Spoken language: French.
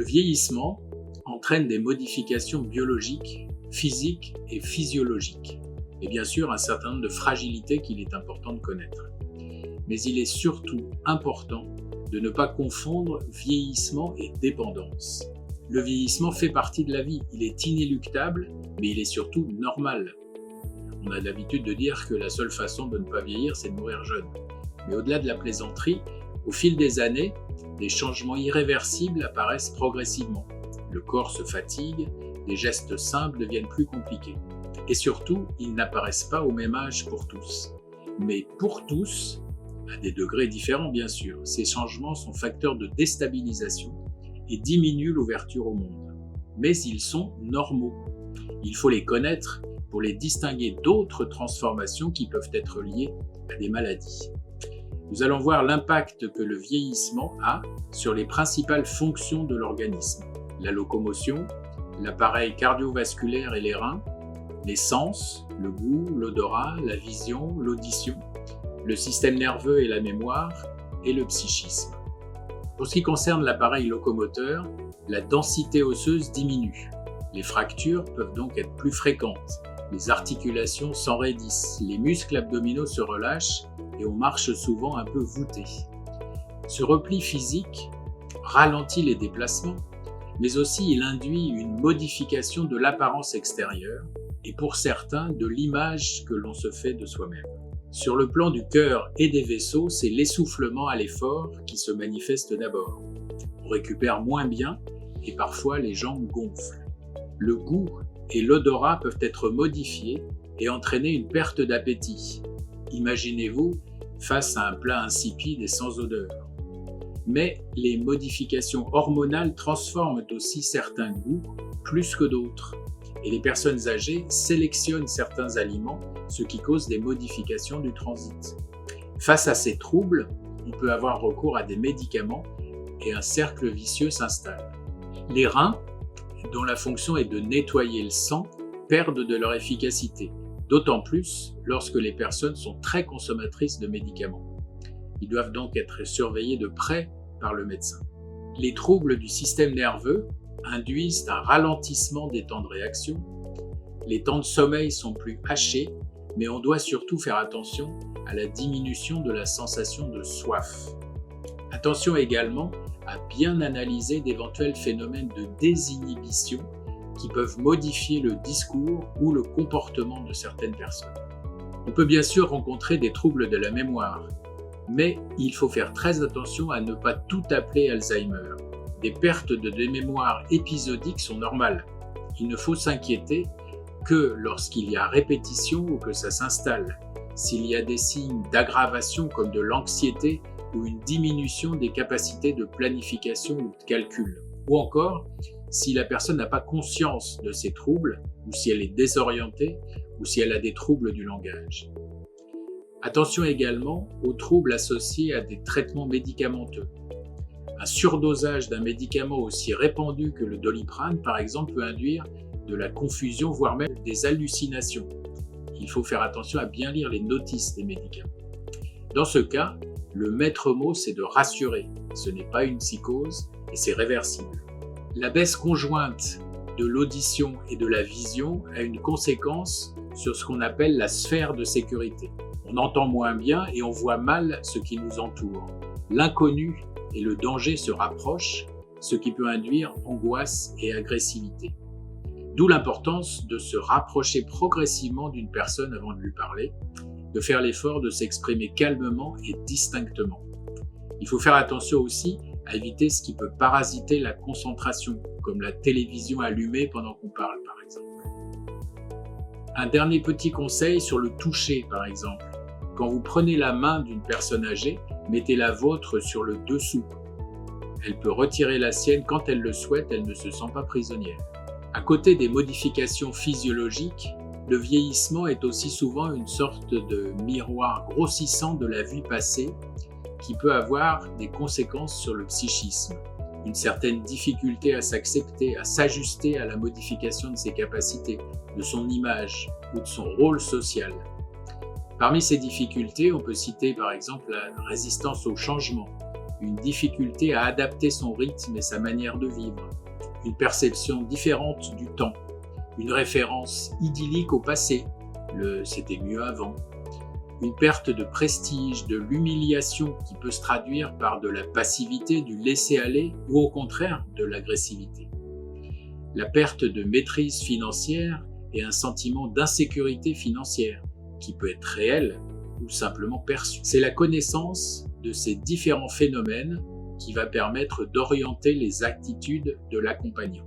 Le vieillissement entraîne des modifications biologiques, physiques et physiologiques, et bien sûr un certain nombre de fragilités qu'il est important de connaître. Mais il est surtout important de ne pas confondre vieillissement et dépendance. Le vieillissement fait partie de la vie, il est inéluctable, mais il est surtout normal. On a l'habitude de dire que la seule façon de ne pas vieillir, c'est de mourir jeune. Mais au-delà de la plaisanterie, au fil des années, des changements irréversibles apparaissent progressivement. Le corps se fatigue, les gestes simples deviennent plus compliqués. Et surtout, ils n'apparaissent pas au même âge pour tous. Mais pour tous, à des degrés différents bien sûr, ces changements sont facteurs de déstabilisation et diminuent l'ouverture au monde. Mais ils sont normaux. Il faut les connaître pour les distinguer d'autres transformations qui peuvent être liées à des maladies. Nous allons voir l'impact que le vieillissement a sur les principales fonctions de l'organisme. La locomotion, l'appareil cardiovasculaire et les reins, les sens, le goût, l'odorat, la vision, l'audition, le système nerveux et la mémoire, et le psychisme. Pour ce qui concerne l'appareil locomoteur, la densité osseuse diminue. Les fractures peuvent donc être plus fréquentes. Les articulations s'enraidissent, les muscles abdominaux se relâchent et on marche souvent un peu voûté. Ce repli physique ralentit les déplacements, mais aussi il induit une modification de l'apparence extérieure et pour certains de l'image que l'on se fait de soi-même. Sur le plan du cœur et des vaisseaux, c'est l'essoufflement à l'effort qui se manifeste d'abord. On récupère moins bien et parfois les jambes gonflent. Le goût et l'odorat peuvent être modifiés et entraîner une perte d'appétit. Imaginez-vous face à un plat insipide et sans odeur. Mais les modifications hormonales transforment aussi certains goûts plus que d'autres. Et les personnes âgées sélectionnent certains aliments, ce qui cause des modifications du transit. Face à ces troubles, on peut avoir recours à des médicaments et un cercle vicieux s'installe. Les reins, dont la fonction est de nettoyer le sang, perdent de leur efficacité, d'autant plus lorsque les personnes sont très consommatrices de médicaments. Ils doivent donc être surveillés de près par le médecin. Les troubles du système nerveux induisent un ralentissement des temps de réaction. Les temps de sommeil sont plus hachés, mais on doit surtout faire attention à la diminution de la sensation de soif. Attention également à bien analyser d'éventuels phénomènes de désinhibition qui peuvent modifier le discours ou le comportement de certaines personnes. On peut bien sûr rencontrer des troubles de la mémoire, mais il faut faire très attention à ne pas tout appeler Alzheimer. Des pertes de mémoire épisodiques sont normales. Il ne faut s'inquiéter que lorsqu'il y a répétition ou que ça s'installe, s'il y a des signes d'aggravation comme de l'anxiété ou une diminution des capacités de planification ou de calcul, ou encore si la personne n'a pas conscience de ces troubles, ou si elle est désorientée, ou si elle a des troubles du langage. Attention également aux troubles associés à des traitements médicamenteux. Un surdosage d'un médicament aussi répandu que le Doliprane, par exemple, peut induire de la confusion, voire même des hallucinations. Il faut faire attention à bien lire les notices des médicaments. Dans ce cas, le maître mot, c'est de rassurer. Ce n'est pas une psychose et c'est réversible. La baisse conjointe de l'audition et de la vision a une conséquence sur ce qu'on appelle la sphère de sécurité. On entend moins bien et on voit mal ce qui nous entoure. L'inconnu et le danger se rapprochent, ce qui peut induire angoisse et agressivité. D'où l'importance de se rapprocher progressivement d'une personne avant de lui parler, de faire l'effort de s'exprimer calmement et distinctement. Il faut faire attention aussi à éviter ce qui peut parasiter la concentration, comme la télévision allumée pendant qu'on parle par exemple. Un dernier petit conseil sur le toucher par exemple. Quand vous prenez la main d'une personne âgée, mettez la vôtre sur le dessous. Elle peut retirer la sienne quand elle le souhaite, elle ne se sent pas prisonnière. À côté des modifications physiologiques, le vieillissement est aussi souvent une sorte de miroir grossissant de la vie passée qui peut avoir des conséquences sur le psychisme. Une certaine difficulté à s'accepter, à s'ajuster à la modification de ses capacités, de son image ou de son rôle social. Parmi ces difficultés, on peut citer par exemple la résistance au changement, une difficulté à adapter son rythme et sa manière de vivre, une perception différente du temps, une référence idyllique au passé, le « c'était mieux avant », une perte de prestige, de l'humiliation qui peut se traduire par de la passivité, du laisser-aller ou au contraire de l'agressivité. La perte de maîtrise financière et un sentiment d'insécurité financière qui peut être réel ou simplement perçu. C'est la connaissance de ces différents phénomènes qui va permettre d'orienter les attitudes de l'accompagnant.